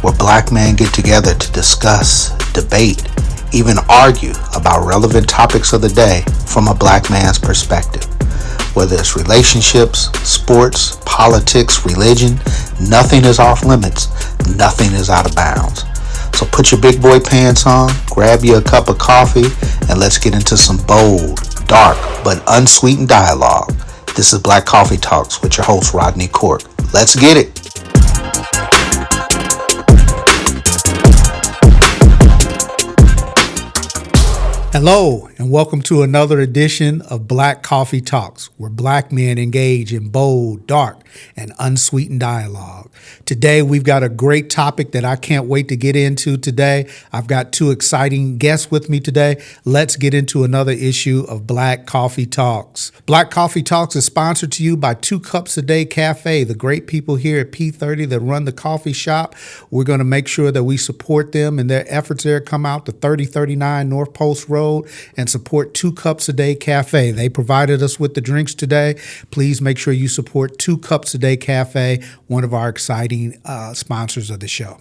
where black men get together to discuss, debate, even argue about relevant topics of the day from a black man's perspective. Whether it's relationships, sports, politics, religion, nothing is off limits, nothing is out of bounds. So put your big boy pants on, grab you a cup of coffee, and let's get into some bold, dark, but unsweetened dialogue. This is Black Coffee Talks with your host, Rodney Cork. Let's get it. Hello, and welcome to another edition of Black Coffee Talks, where black men engage in bold, dark, and unsweetened dialogue. Today, we've got a great topic that I can't wait to get into today. I've got two exciting guests with me today. Let's get into another issue of Black Coffee Talks. Black Coffee Talks is sponsored to you by 2 Cups a Day Cafe, the great people here at P30 that run the coffee shop. We're going to make sure that we support them and their efforts there. Come out to 3039 North Post Road and support 2 Cups a Day Cafe. They provided us with the drinks today. Please make sure you support 2 Cups a Day Cafe, one of our exciting sponsors of the show.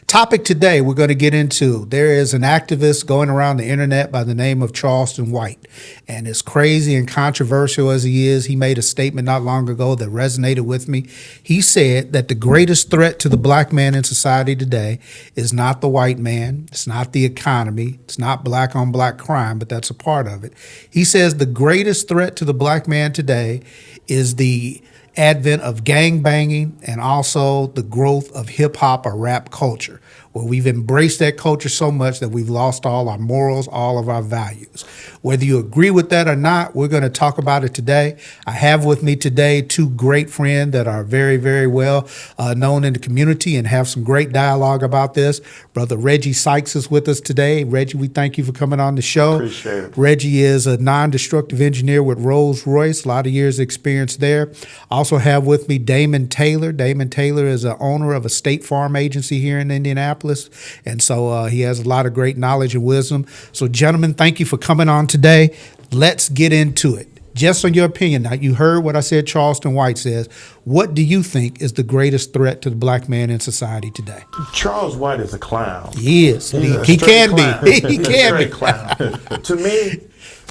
Topic today we're going to get into, there is an activist going around the internet by the name of Charleston White. And as crazy and controversial as he is, he made a statement not long ago that resonated with me. He said that the greatest threat to the black man in society today is not the white man, it's not the economy, it's not black on black crime, but that's a part of it. He says the greatest threat to the black man today is the advent of gang banging and also the growth of hip hop or rap culture, where we've embraced that culture so much that we've lost all our morals, all of our values. Whether you agree with that or not, we're going to talk about it today. I have with me today 2 great friends that are very, very well known in the community and have some great dialogue about this. Brother Reggie Sykes is with us today. Reggie, we thank you for coming on the show. Appreciate it. Reggie is a non-destructive engineer with Rolls-Royce, a lot of years experience there. Also have with me Damon Taylor. Damon Taylor is the owner of a State Farm agency here in Indianapolis, and so he has a lot of great knowledge and wisdom. So gentlemen, thank you for coming on today. Let's get into it. Just on your opinion, now you heard what I said Charleston White says. What do you think is the greatest threat to the black man in society today? Charles White is a clown. He is. He can be. He can be. Clown. To me,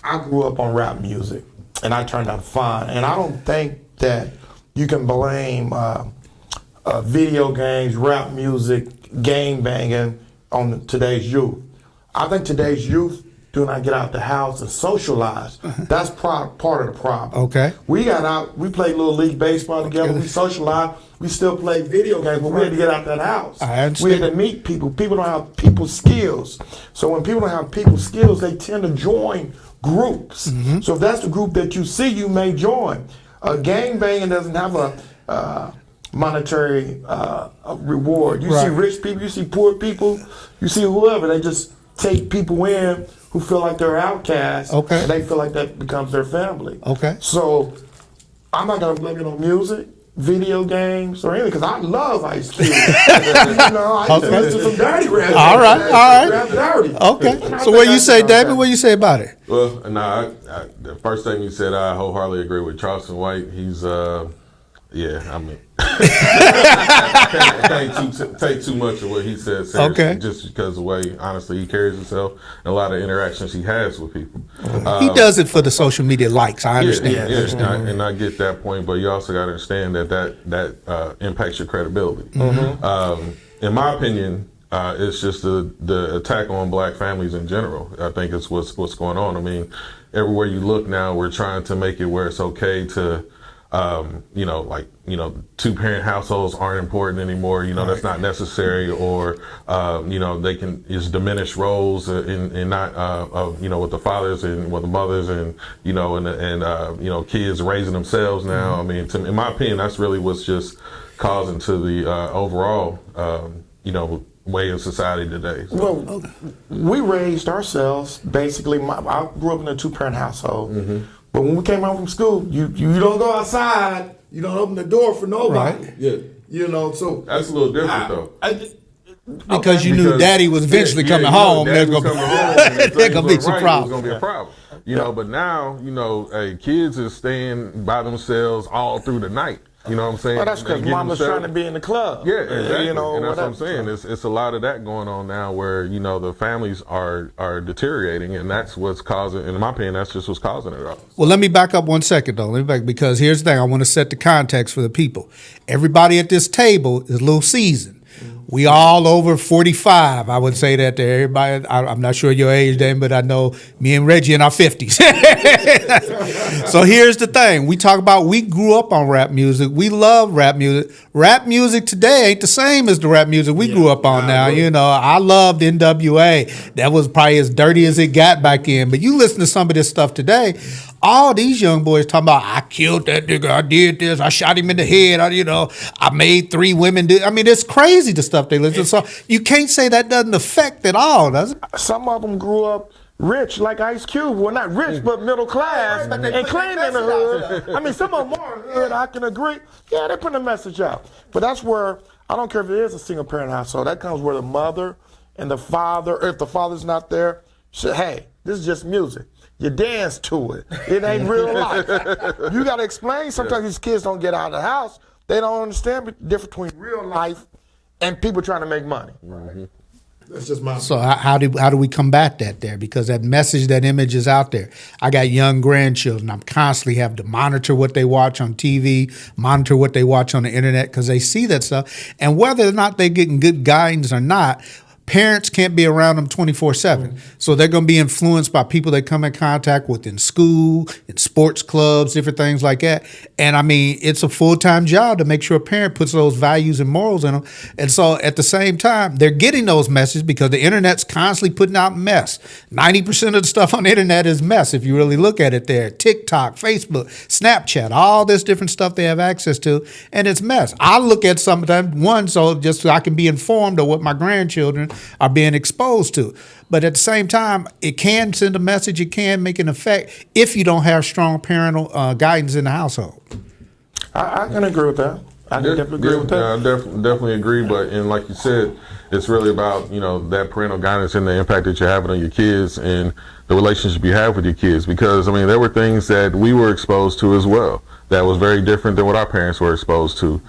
I grew up on rap music, and I turned out fine. And I don't think that you can blame video games, rap music, gang banging on today's youth. I think today's youth do not get out the house and socialize. That's part of the problem. Okay. We got out, we played little league baseball together, we socialized, we still played video games, but we had to get out that house. I understand. We had to meet people. People don't have people skills. So when people don't have people skills, they tend to join groups. Mm-hmm. So if that's the group that you see, you may join. Gang banging doesn't have a monetary reward. You see rich people, you see poor people, you see whoever. They just take people in who feel like they're outcasts, and they feel like that becomes their family. Okay. So I'm not gonna blame it on music, video games, or anything, because I love Ice Cube. I used to listen to some dirty rap. All right. Rap dirty. Okay. So what you say, David? What you say about it? Well, the first thing you said, I wholeheartedly agree with Charleston White. He's, can't take too much of what he says seriously, just because of the way, honestly, he carries himself and a lot of interactions he has with people. He does it for the social media likes, I understand. And I get that point, but you also got to understand that impacts your credibility. Mm-hmm. In my opinion, it's just the attack on black families in general. I think it's what's going on. I mean, everywhere you look now, we're trying to make it where it's okay to, 2-parent households aren't important anymore. That's not necessary, or they can just diminish roles in not with the fathers and with the mothers, and kids raising themselves now. Mm-hmm. I mean, in my opinion, that's really what's just causing to the overall way of society today. So. Well, we raised ourselves basically. I grew up in a 2-parent household. Mm-hmm. But when we came home from school, you don't go outside. You don't open the door for nobody. Right. Yeah. So that's a little different though. Because you knew Daddy was eventually coming home. There's gonna be some problems. There's gonna be a problem. But now, kids are staying by themselves all through the night. You know what I'm saying? Well, that's because And getting mama's themselves- trying to be in the club. Yeah, exactly. You know, and that's what I'm whatever. saying. It's a lot of that going on now where, you know, the families are deteriorating, and that's what's causing, in my opinion, that's just what's causing it all. Well, let me back up 1 second, though. Let me back, because here's the thing. I want to set the context for the people. Everybody at this table is a little seasoned. We all over 45. I would say that to everybody. I'm not sure your age, Dan, but I know me and Reggie in our 50s. So here's the thing. We talk about we grew up on rap music. We love rap music. Rap music today ain't the same as the rap music we grew up on now. You know, I loved NWA. That was probably as dirty as it got back then. But you listen to some of this stuff today, all these young boys talking about, I killed that nigga, I did this, I shot him in the head, I made 3 women do. I mean, it's crazy the stuff they listen to. So you can't say that doesn't affect at all, does it? Some of them grew up rich, like Ice Cube. Well, not rich, but middle class, and clean in the hood. I mean, some of them are hood, I can agree. Yeah, they put a message out. But that's where, I don't care if it is a single parent household, that comes where the mother and the father, if the father's not there, say, hey, this is just music. You dance to it. It ain't real life. You got to explain. Sometimes these kids don't get out of the house. They don't understand the difference between real life and people trying to make money. That's just my. So how do we combat that there? Because that message, that image is out there. I got young grandchildren. I'm constantly have to monitor what they watch on TV, monitor what they watch on the internet, because they see that stuff. And whether or not they're getting good guidance or not, parents can't be around them 24/7. So they're going to be influenced by people they come in contact with in school, in sports clubs, different things like that. And I mean, it's a full-time job to make sure a parent puts those values and morals in them. And so at the same time, they're getting those messages because the internet's constantly putting out mess. 90% of the stuff on the internet is mess if you really look at it there. TikTok, Facebook, Snapchat, all this different stuff they have access to, and it's mess. I look at some of them, so just so I can be informed of what my grandchildren are being exposed to. But at the same time, it can send a message, it can make an effect if you don't have strong parental guidance in the household. I can agree with that. I can definitely agree with that. I definitely agree, but and like you said, it's really about, you know, that parental guidance and the impact that you're having on your kids and the relationship you have with your kids. Because I mean, there were things that we were exposed to as well that was very different than what our parents were exposed to,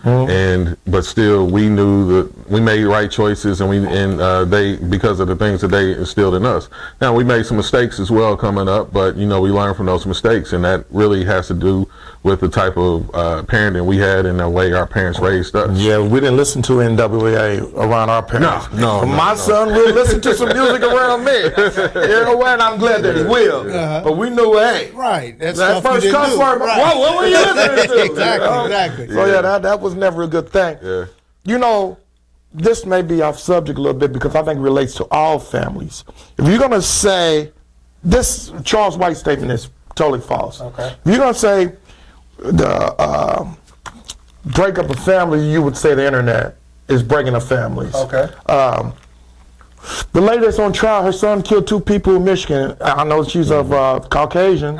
but still we knew that we made right choices, and they, because of the things that they instilled in us. Now we made some mistakes as well coming up, but you know, we learned from those mistakes, and that really has to do with the type of parenting we had and the way our parents raised us. Yeah, we didn't listen to NWA around our parents. No, my son will listen to some music around me. You know what? I'm glad that he will. But we knew, hey, Right. That's that first cuss word, whoa, what were you listening to? Exactly. So yeah, that was never a good thing. Yeah. You know, this may be off subject a little bit because I think it relates to all families. If you're gonna say this, Charles White statement is totally false. Okay. If you're gonna say the break up a family, you would say the internet is breaking up families. Okay. The lady that's on trial, her son killed 2 people in Michigan. I know she's of Caucasian,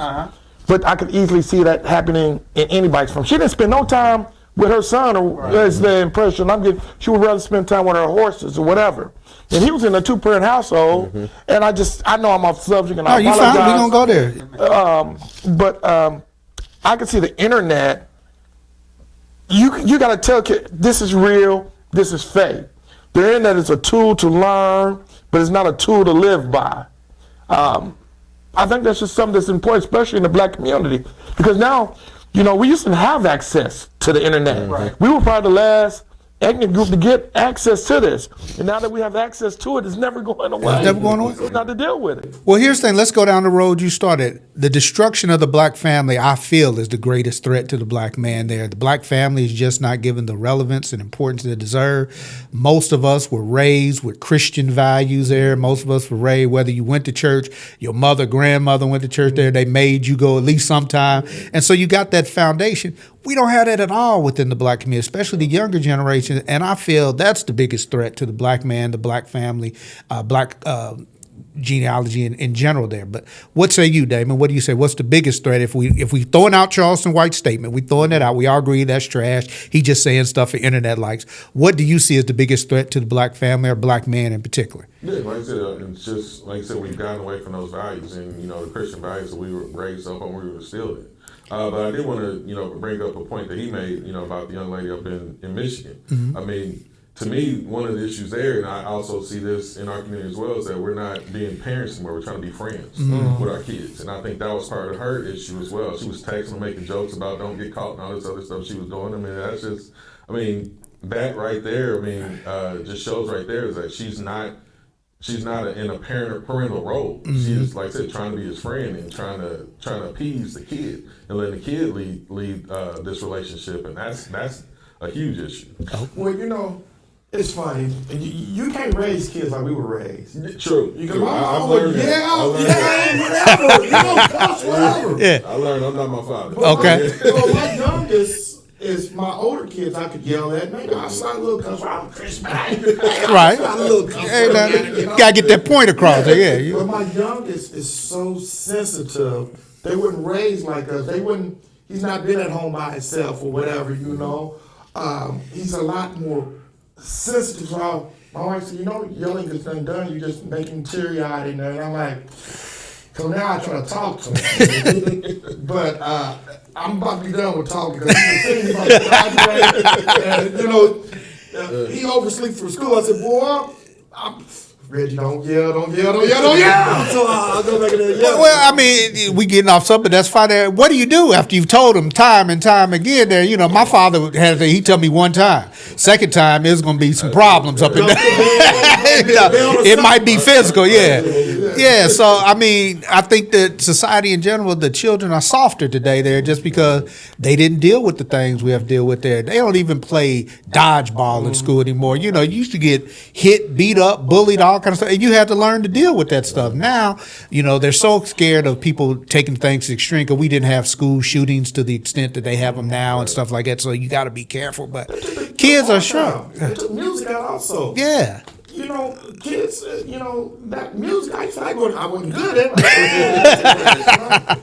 but I could easily see that happening in anybody's family. She didn't spend no time with her son, or that's the impression I'm getting. She would rather spend time with her horses or whatever. And he was in a 2-parent household, and I know I'm off subject, and I You apologize. fine? We're going to go there. But I can see the internet. You got to tell kids this is real, this is fake. The internet is a tool to learn, but it's not a tool to live by. I think that's just something that's important, especially in the black community, because now, you know, we used to have access to the internet. Right. We were probably the last ethnic group to get access to this, and now that we have access to it, it's never going away. It's never going away. So not to deal with it. Well, here's the thing. Let's go down the road you started. The destruction of the black family, I feel, is the greatest threat to the black man there. The black family is just not given the relevance and importance they deserve. Most of us were raised with Christian values there. Most of us were raised, whether you went to church, your mother, grandmother went to church there, they made you go at least sometime. And so you got that foundation. We don't have that at all within the black community, especially the younger generation. And I feel that's the biggest threat to the black man, the black family, black genealogy in general there. But what say you, Damon? What do you say? What's the biggest threat if we throwing out Charleston White's statement? We throwing that out. We all agree that's trash. He just saying stuff for internet likes. What do you see as the biggest threat to the black family or black man in particular? Yeah, like I said, it's just like I said, we've gotten away from those values and, you know, the Christian values that we were raised up on, we were instilled in. But I did want to, bring up a point that he made, about the young lady up in Michigan. I mean, to me, one of the issues there, and I also see this in our community as well, is that we're not being parents anymore. We're trying to be friends with our kids. And I think that was part of her issue as well. She was texting them, making jokes about don't get caught and all this other stuff she was doing. I mean, that's just, that right there, just shows right there is that she's not in a parental role. She is, like I said, trying to be his friend and trying to appease the kid and letting the kid lead this relationship, and that's a huge issue. Well, it's funny. You can't raise kids like we were raised. True. You can I've learned that. whatever. You know, cuss, whatever. Yeah. I learned I'm not my father. Okay. My youngest is my older kids. I could yell at. Maybe I sound a little cuss. I'm a Christian. Right. A little cuss. Hey, now, gotta get that point across there. Yeah. But my youngest is so sensitive. They wouldn't raise like us. He's not been at home by himself or whatever. He's a lot more sensitive. So my wife said, yelling is nothing done. You just make him teary-eyed in there. And I'm like, so now I try to talk to him. But I'm about to be done with talking because he's about to graduate. And, he oversleeps for school. I said, boy, Reggie, don't yell. So I'll go back in there and yell. Well, we getting off something that's fine. What do you do after you've told him time and time again there? My father he told me one time. Second time, there's going to be some problems up in there. It might be physical, yeah. Yeah, so, I think that society in general, the children are softer today there just because they didn't deal with the things we have to deal with there. They don't even play dodgeball in school anymore. You used to get hit, beat up, bullied, all kind of stuff. And you had to learn to deal with that stuff. Now, they're so scared of people taking things to the extreme because we didn't have school shootings to the extent that they have them now and stuff like that. So you got to be careful. But kids are shrunk. They took music out also. Yeah. Kids, that music, I wasn't good at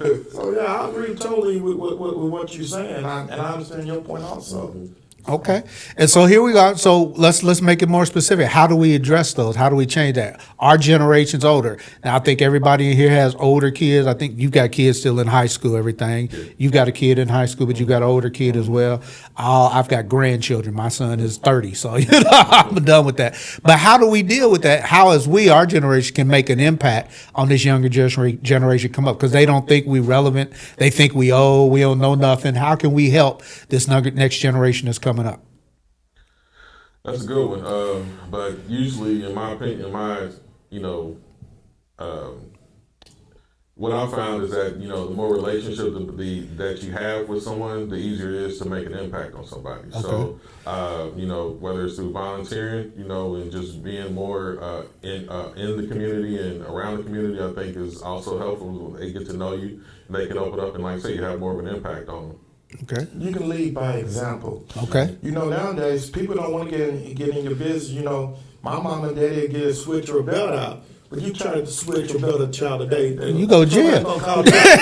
it. So, yeah, I agree totally with what you're saying, and I understand your point also. Okay. And so here we go. So let's make it more specific. How do we address those? How do we change that? Our generation's older. Now, I think everybody in here has older kids. I think you've got kids still in high school, everything. You've got a kid in high school, but you've got an older kid as well. I've got grandchildren. My son is 30, so I'm done with that. But how do we deal with that? How as our generation can make an impact on this younger generation come up? Because they don't think we're relevant. They think we don't know nothing. How can we help this next generation that's coming up? That's a good one. But usually, in my opinion, what I found is that the more relationship that you have with someone, the easier it is to make an impact on somebody. Okay. So, whether it's through volunteering, and just being more in the community and around the community, I think is also helpful. When they get to know you, and they can open up and, like I say, you have more of an impact on them. Okay. You can lead by example. Okay. Nowadays, people don't want to get in your business. My mom and daddy get a switch or a belt out. But you try to switch or belt a child today, you go to jail.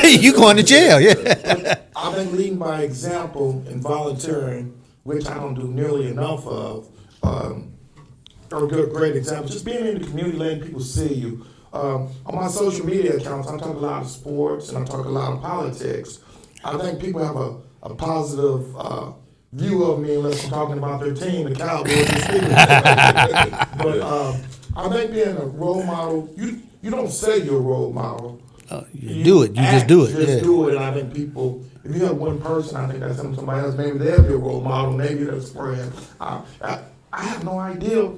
You going to jail, yeah. I've been leading by example and volunteering, which I don't do nearly enough of. Or great examples. Just being in the community, letting people see you. On my social media accounts, I talk a lot of sports and I talk a lot of politics. I think people have a positive view of me unless I'm talking about their team, the Cowboys and Steelers. But I think being a role model, you don't say you're a role model. You do it. You just do it. Do it. And I think people, if you have one person, I think that's somebody else. Maybe they'll be a role model. Maybe that's a friend. I have no idea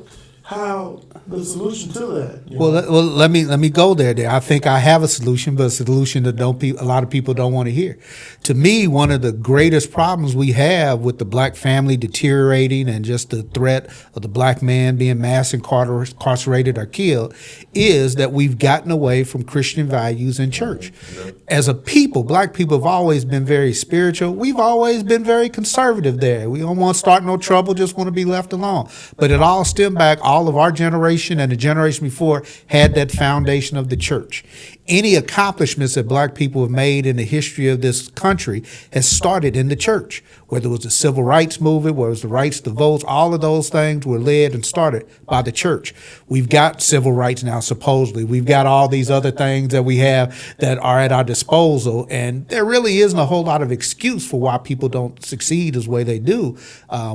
how the solution to that. Well, let me go there. I think I have a solution, but a solution that a lot of people don't want to hear. To me, one of the greatest problems we have with the black family deteriorating and just the threat of the black man being mass incarcerated or killed is that we've gotten away from Christian values in church. As a people, black people have always been very spiritual. We've always been very conservative there. We don't want to start no trouble, just want to be left alone. But it all stemmed back all all of our generation and the generation before had that foundation of the church. Any accomplishments that black people have made in the history of this country has started in the church, whether it was the civil rights movement, whether it was the rights to vote, all of those things were led and started by the church. We've got civil rights now, supposedly. We've got all these other things that we have that are at our disposal, and there really isn't a whole lot of excuse for why people don't succeed as way they do.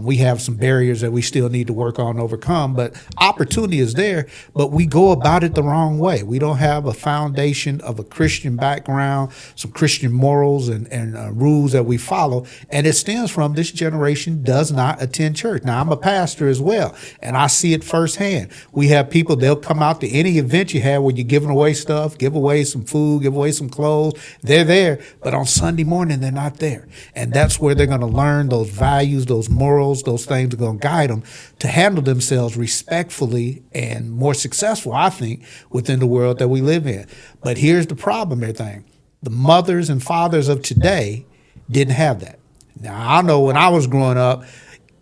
We have some barriers that we still need to work on and overcome, but opportunity is there, but we go about it the wrong way. We don't have a foundation of a Christian background, some Christian morals and rules that we follow, and it stems from this generation does not attend church. Now, I'm a pastor as well, and I see it firsthand. We have people, they'll come out to any event you have where you're giving away stuff, give away some food, give away some clothes. They're there, but on Sunday morning, they're not there. And that's where they're going to learn those values, those morals, those things are going to guide them to handle themselves respectfully and more successful, I think, within the world that we live in. But here's the problem, everything. The mothers and fathers of today didn't have that. Now, I know when I was growing up,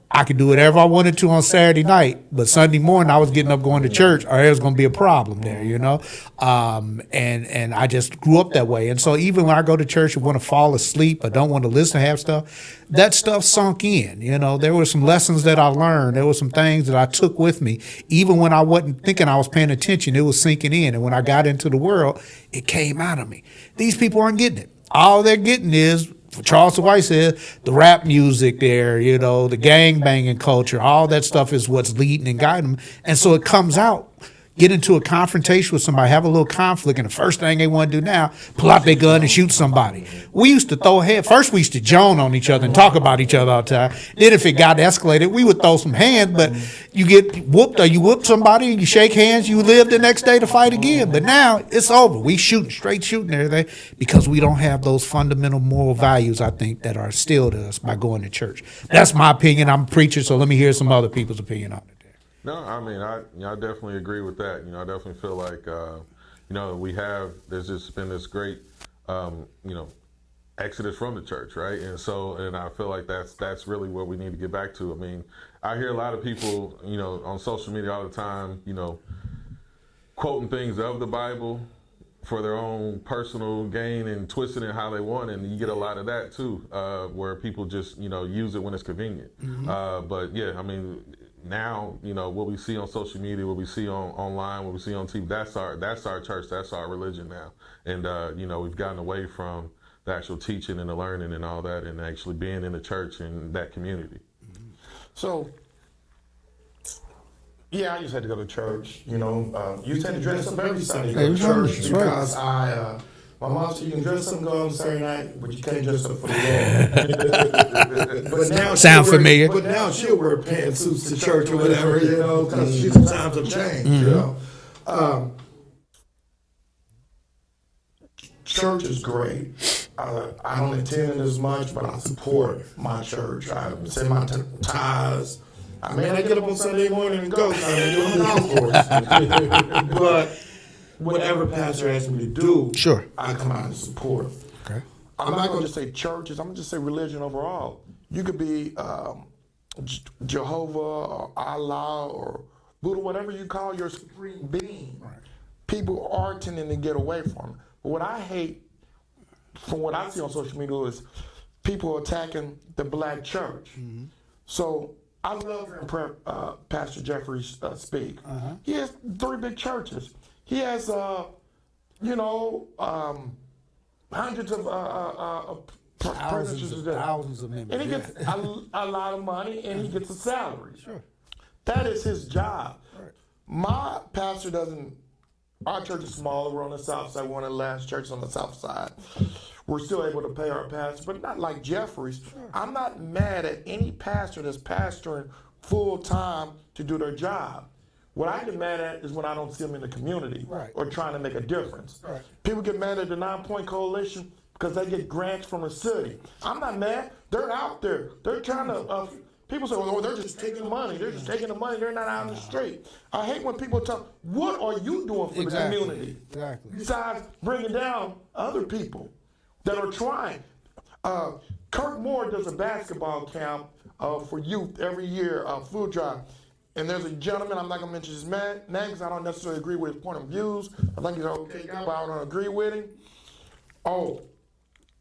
I could do whatever I wanted to on Saturday night, but Sunday morning I was getting up going to church, or there was going to be a problem there, you know. And I just grew up that way. And so even when I go to church and want to fall asleep, I don't want to listen to half stuff, that stuff sunk in. You know, there were some lessons that I learned. There were some things that I took with me. Even when I wasn't thinking I was paying attention, it was sinking in. And when I got into the world, it came out of me. These people aren't getting it. All they're getting is, Charleston White said, the rap music there, you know, the gang banging culture, all that stuff is what's leading and guiding them. And so it comes out, get into a confrontation with somebody, have a little conflict, and the first thing they want to do now, pull out their gun and shoot somebody. We used to throw hands. First, we used to joan on each other and talk about each other all the time. Then if it got escalated, we would throw some hands, but you get whooped or you whoop somebody, you shake hands, you live the next day to fight again. But now it's over. We shooting, straight shooting everything because we don't have those fundamental moral values, I think, that are instilled in us by going to church. That's my opinion. I'm a preacher, so let me hear some other people's opinion on it. No, I mean, I definitely agree with that. You know, I definitely feel like, there's just been this great, exodus from the church, right? And I feel like that's really what we need to get back to. I mean, I hear a lot of people, on social media all the time, quoting things of the Bible for their own personal gain and twisting it how they want, and you get a lot of that too, where people just, use it when it's convenient. Mm-hmm. But yeah, I mean, now, what we see on social media, what we see online, what we see on TV, that's our church, that's our religion now. And, we've gotten away from the actual teaching and the learning and all that, and actually being in the church and that community. So, yeah, I just had to go to church, you used to have to dress up every Sunday to go to church because my mom said you can dress up and go on Saturday night, but you can't dress up for the Lord. But now sound familiar. But now she'll wear pantsuits to church or whatever, because the times have changed, Church is great. I don't attend it as much, but I support my church. I send my tithes. I get up on Sunday morning and go. On the golf course. But whatever pastor asks me to do, sure, I come out and support. Okay. I'm not going to just say churches. I'm going to just say religion overall. You could be Jehovah or Allah or Buddha, whatever you call your supreme being. Right. People are tending to get away from it. But what I hate, from what I see on social media, is people attacking the black church. Mm-hmm. So I love hearing Pastor Jeffrey speak. Uh-huh. He has 3 big churches. He has, hundreds of thousands of members. And he gets a lot of money, and he gets a salary. Sure. That is his job. Right. My pastor doesn't. Our church is smaller. We're on the south side. One of the last churches on the south side. We're still able to pay our pastor, but not like Jeffrey's. Sure. I'm not mad at any pastor that's pastoring full time to do their job. What I get mad at is when I don't see them in the community, right, or trying to make a difference. Right. People get mad at the 9 Point Coalition because they get grants from the city. I'm not mad. They're out there. They're trying to. People say, "Oh, they're just taking the money. They're just taking the money. They're not out in the street." I hate when people talk. What are you doing for the community? Exactly. Besides bringing down other people that are trying. Kirk Moore does a basketball camp for youth every year, food drive. and there's a gentleman, I'm not going to mention his name because I don't necessarily agree with his point of views. I think he's an okay guy, but I don't agree with him. Oh,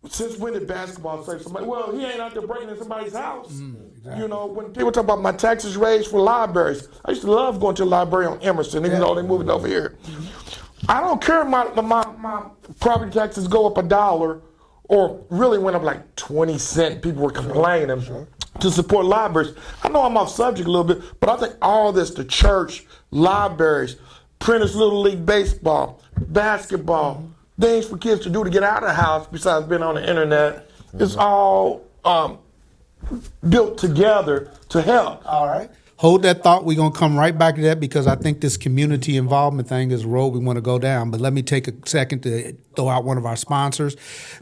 since when did basketball save somebody? Well, he ain't out there breaking in somebody's house. Exactly. You know, when people talk about my taxes raised for libraries, I used to love going to the library on Emerson, even though they moved it over here. I don't care if my property taxes go up $1 or really went up like 20 cents. People were complaining to support libraries. I know I'm off subject a little bit, but I think all this, the church, libraries, Prentice Little League Baseball, basketball, things for kids to do to get out of the house besides being on the internet, it's all built together to help. All right. Hold that thought. We're going to come right back to that because I think this community involvement thing is a road we want to go down. But let me take a second to throw out one of our sponsors.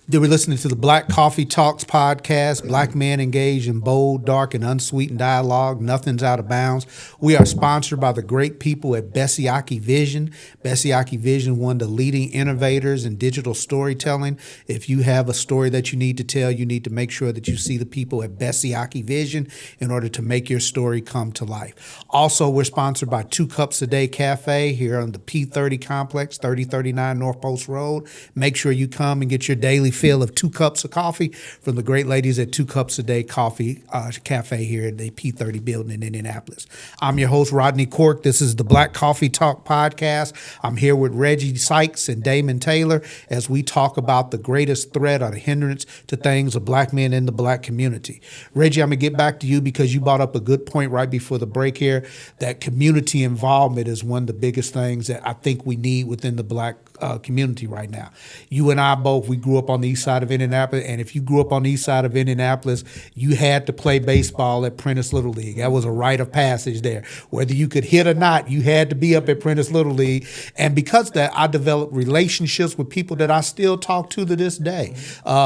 They were listening to the Black Coffee Talks podcast, Black Men Engage in Bold, Dark, and Unsweetened Dialogue. Nothing's out of bounds. We are sponsored by the great people at Bessiaki Vision. Bessiaki Vision, one of the leading innovators in digital storytelling. If you have a story that you need to tell, you need to make sure that you see the people at Bessiaki Vision in order to make your story come to life. Also, we're sponsored by 2 Cups a Day Cafe here on the P30 complex, 3039 North Post Road. Make sure you come and get your daily fill of 2 cups of coffee from the great ladies at 2 Cups a Day Coffee Cafe here at the P30 building in Indianapolis. I'm your host, Rodney Cork. This is the Black Coffee Talk podcast. I'm here with Reggie Sykes and Damon Taylor as we talk about the greatest threat or the hindrance to things of black men in the black community. Reggie, I'm going to get back to you because you brought up a good point right before the break here, that community involvement is one of the biggest things that I think we need within the black community right now. You and I both, we grew up on the east side of Indianapolis, and if you grew up on the east side of Indianapolis, you had to play baseball at Prentice Little League. That was a rite of passage there. Whether you could hit or not, you had to be up at Prentice Little League, and because of that, I developed relationships with people that I still talk to this day.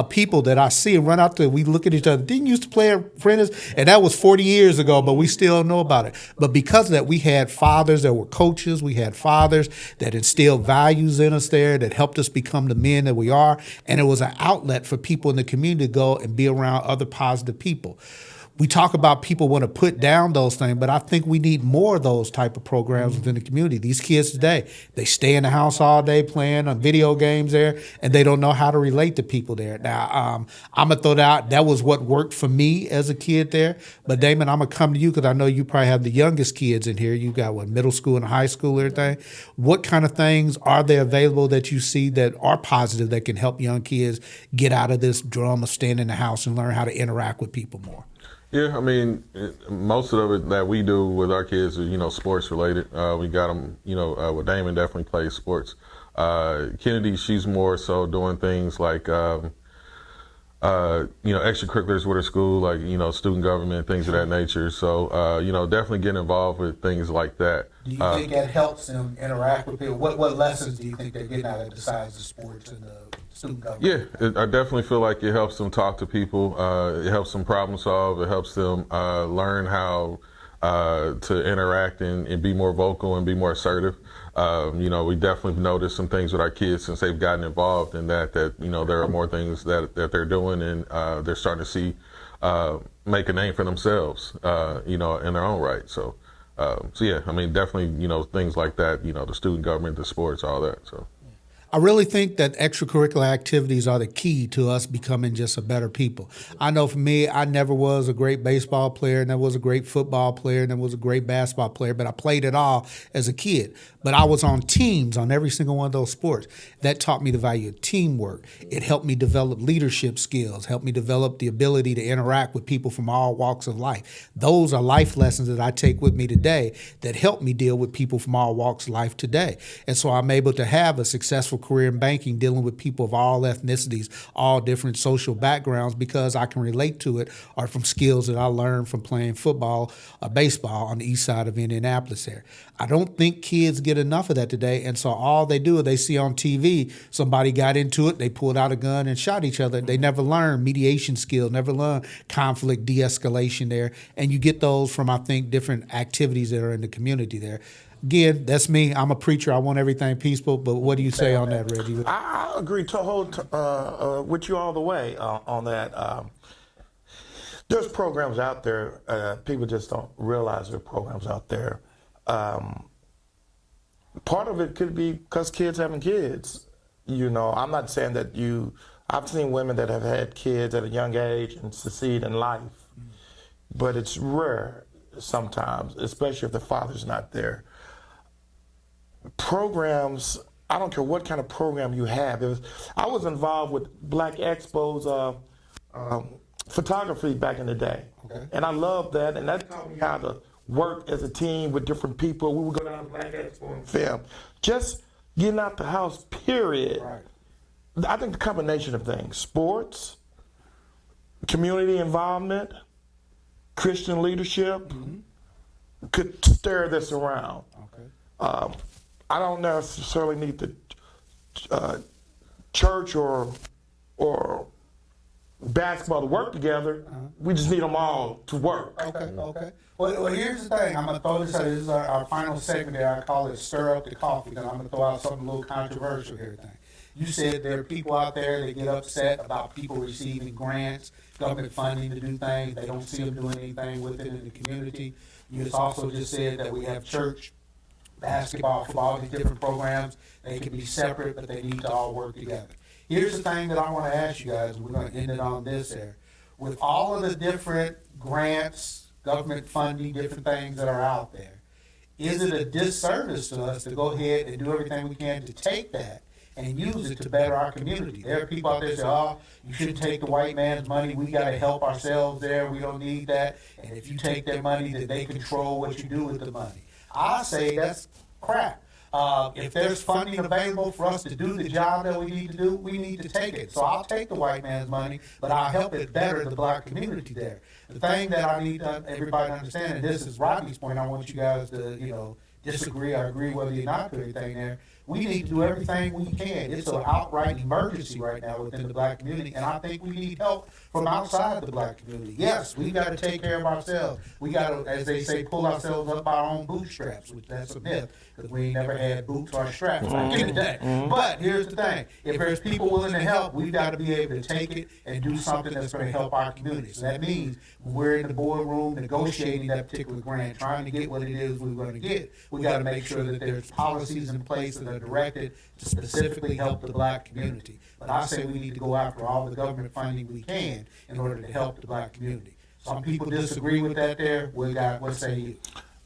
People that I see and run out to, we look at each other. Didn't you used to play at Prentice? And that was 40 years ago, but we still know about it. But because of that, we had fathers that were coaches. We had fathers that instilled values in us there, that helped us become the men that we are. And it was an outlet for people in the community to go and be around other positive people. We talk about people want to put down those things, but I think we need more of those type of programs within the community. These kids today, they stay in the house all day playing on video games there, and they don't know how to relate to people there. Now, I'm going to throw that out. That was what worked for me as a kid there. But, Damon, I'm going to come to you because I know you probably have the youngest kids in here. You got, middle school and high school and everything. What kind of things are there available that you see that are positive that can help young kids get out of this drum of staying in the house and learn how to interact with people more? Yeah, I mean, most of it that we do with our kids is, sports related. We got them, with Damon definitely plays sports. Kennedy, she's more so doing things like, extracurriculars with her school, like, student government, things of that nature. So, definitely getting involved with things like that. Do you think that helps them interact with people? What lessons do you think they're getting out of it besides the sports and the student government? Yeah, I definitely feel like it helps them talk to people. It helps them problem solve. It helps them learn how to interact and be more vocal and be more assertive. We definitely noticed some things with our kids since they've gotten involved in that there are more things that they're doing, and they're starting to see make a name for themselves, in their own right. So yeah, I mean, definitely, things like that, the student government, the sports, all that. So. I really think that extracurricular activities are the key to us becoming just a better people. I know for me, I never was a great baseball player, never was a great football player, never was a great basketball player, but I played it all as a kid. But I was on teams on every single one of those sports. That taught me the value of teamwork. It helped me develop leadership skills, helped me develop the ability to interact with people from all walks of life. Those are life lessons that I take with me today that help me deal with people from all walks of life today. And so I'm able to have a successful career in banking dealing with people of all ethnicities, all different social backgrounds, because I can relate to it or from skills that I learned from playing football or baseball on the east side of Indianapolis there. I don't think kids get enough of that today, and so all they do is they see on TV somebody got into it, they pulled out a gun and shot each other. They never learn mediation skills, never learn conflict de-escalation there, and you get those from, I think, different activities that are in the community there. Again, that's me. I'm a preacher. I want everything peaceful, but what do you say on that, Reggie? I agree with you all the way on that. There's programs out there. People just don't realize there are programs out there. Part of it could be because kids having kids. You know, I'm not saying that I've seen women that have had kids at a young age and succeed in life, but it's rare sometimes, especially if the father's not there. Programs, I don't care what kind of program you have. I was involved with Black Expo's photography back in the day. Okay. And I loved that, and that taught me how to work as a team with different people. We would go down to Black Expo and film. Just getting out the house, period. Right. I think the combination of things, sports, community involvement, Christian leadership, could stir this around. Okay. I don't necessarily need the church or basketball to work together. We just need them all to work. Okay. Well, here's the thing. I'm going to throw this out. This is our final segment there. I call it Stir Up the Coffee, because I'm going to throw out something a little controversial here. You said there are people out there that get upset about people receiving grants, government funding to do things. They don't see them doing anything with it in the community. You also just said that we have church, basketball, football, these different programs. They can be separate, but they need to all work together. Here's the thing that I want to ask you guys. We're going to end it on this there. With all of the different grants, government funding, different things that are out there, is it a disservice to us to go ahead and do everything we can to take that and use it to better our community? There are people out there that say, oh, you shouldn't take the white man's money. We got to help ourselves there. We don't need that. And if you take their money, then they control what you do with the money. I say that's crap. If there's funding available for us to do the job that we need to do, we need to take it. So I'll take the white man's money, but I'll help it better the black community there. The thing that I need everybody to understand, and this is Rodney's point, I want you guys to, disagree or agree whether you're not to everything there. We need to do everything we can. It's an outright emergency right now within the black community, and I think we need help from outside the black community. Yes, we got to take care of ourselves. We got to, as they say, pull ourselves up by our own bootstraps, which that's a myth, because we ain't never had boots or straps back in the day. But here's the thing. If there's people willing to help, we've got to be able to take it and do something that's going to help our community. So that means when we're in the boardroom negotiating that particular grant, trying to get what it is we're going to get, we got to make sure that there's policies in place that are directed to specifically help the black community. But I say we need to go after all the government funding we can in order to help the black community. Some people disagree with that there. What say you?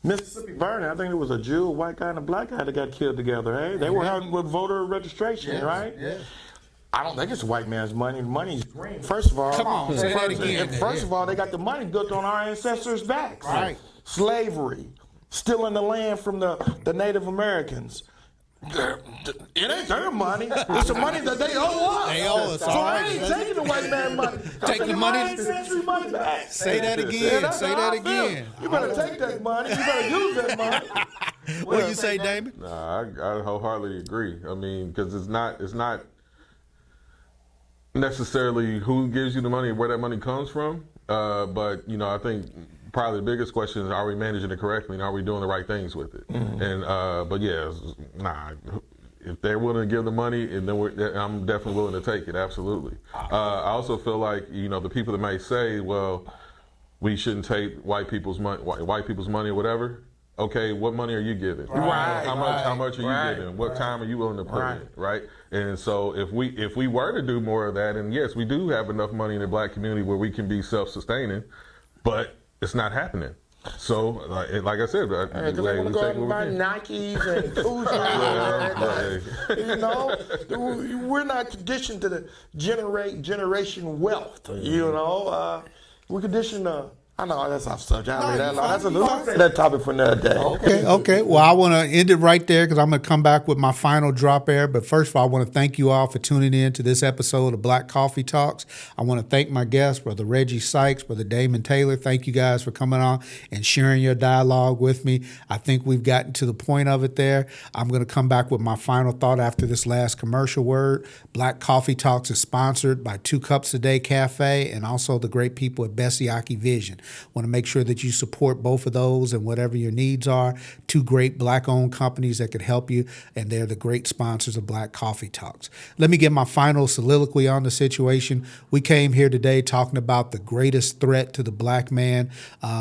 Mississippi burning, I think it was a Jew, a white guy, and a black guy that got killed together. Hey, they were having with voter registration, right? Yeah. I don't think it's the white man's money. The money's green. First of all, Come on, say that again. First of all, they got the money built on our ancestors' backs. Right. Slavery, stealing the land from the Native Americans. It ain't their money. It's the money that they owe us. They owe us. So I ain't taking the white man's money. Take the money. My ancestry money back. Say that again. Yeah, Say how that I feel. again. You better take that money. You better use that money. What do you say, Damon? Nah, I wholeheartedly agree. I mean, because it's not necessarily who gives you the money, where that money comes from. But I think probably the biggest question is, are we managing it correctly, and are we doing the right things with it? And but yeah, if they're willing to give the money, and then I'm definitely willing to take it. Absolutely. I also feel like the people that might say, well, we shouldn't take white people's money or whatever. Okay, what money are you giving? Right. How much are you giving? What time are you willing to put in? Right. And so if we were to do more of that, and yes, we do have enough money in the black community where we can be self-sustaining, but it's not happening. So, like I said, because they want to go out and buy Nikes and Cougars. We're not conditioned to generate generation wealth. We're conditioned to. I know that's off subject. That's that topic for another day. Okay. Well, I want to end it right there because I'm going to come back with my final drop air. But first of all, I want to thank you all for tuning in to this episode of Black Coffee Talks. I want to thank my guests, Brother Reggie Sykes, Brother Damon Taylor. Thank you guys for coming on and sharing your dialogue with me. I think we've gotten to the point of it there. I'm going to come back with my final thought after this last commercial word. Black Coffee Talks is sponsored by 2 Cups a Day Cafe and also the great people at Bessiaki Vision. Want to make sure that you support both of those and whatever your needs are. Two great Black-owned companies that could help you, and they're the great sponsors of Black Coffee Talks. Let me give my final soliloquy on the situation. We came here today talking about the greatest threat to the Black man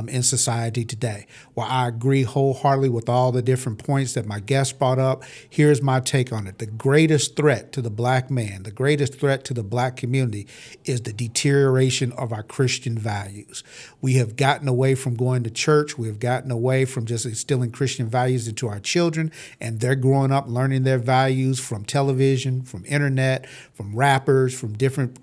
in society today. While I agree wholeheartedly with all the different points that my guest brought up, here's my take on it. The greatest threat to the Black man, the greatest threat to the Black community is the deterioration of our Christian values. We have gotten away from going to church. We have gotten away from just instilling Christian values into our children, and they're growing up learning their values from television, from internet, from rappers, from different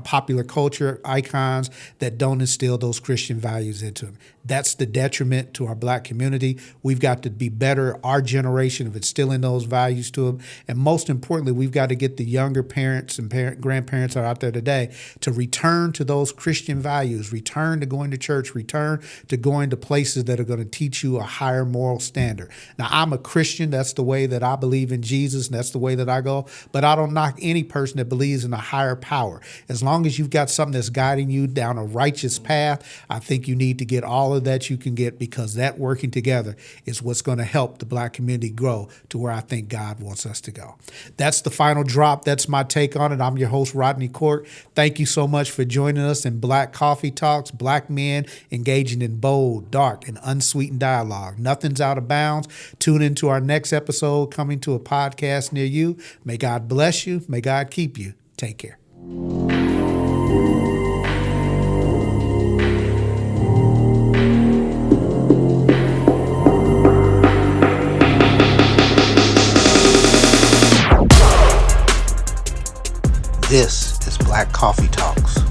popular culture icons that don't instill those Christian values into them. That's the detriment to our Black community. We've got to be better, our generation, of instilling those values to them. And most importantly, we've got to get the younger parents and grandparents that are out there today to return to those Christian values, return to going to church, return to going to places that are going to teach you a higher moral standard. Now, I'm a Christian. That's the way that I believe in Jesus, and that's the way that I go. But I don't knock any person that believes in a higher power. As long as you've got something that's guiding you down a righteous path, I think you need to get all of that you can get, because that working together is what's going to help the Black community grow to where I think God wants us to go. That's the final drop. That's my take on it. I'm your host, Rodney Cork. Thank you so much for joining us in Black Coffee Talks, Black men engaging in bold, dark, and unsweetened dialogue. Nothing's out of bounds. Tune into our next episode coming to a podcast near you. May God bless you. May God keep you. Take care. This is Black Coffee Talks.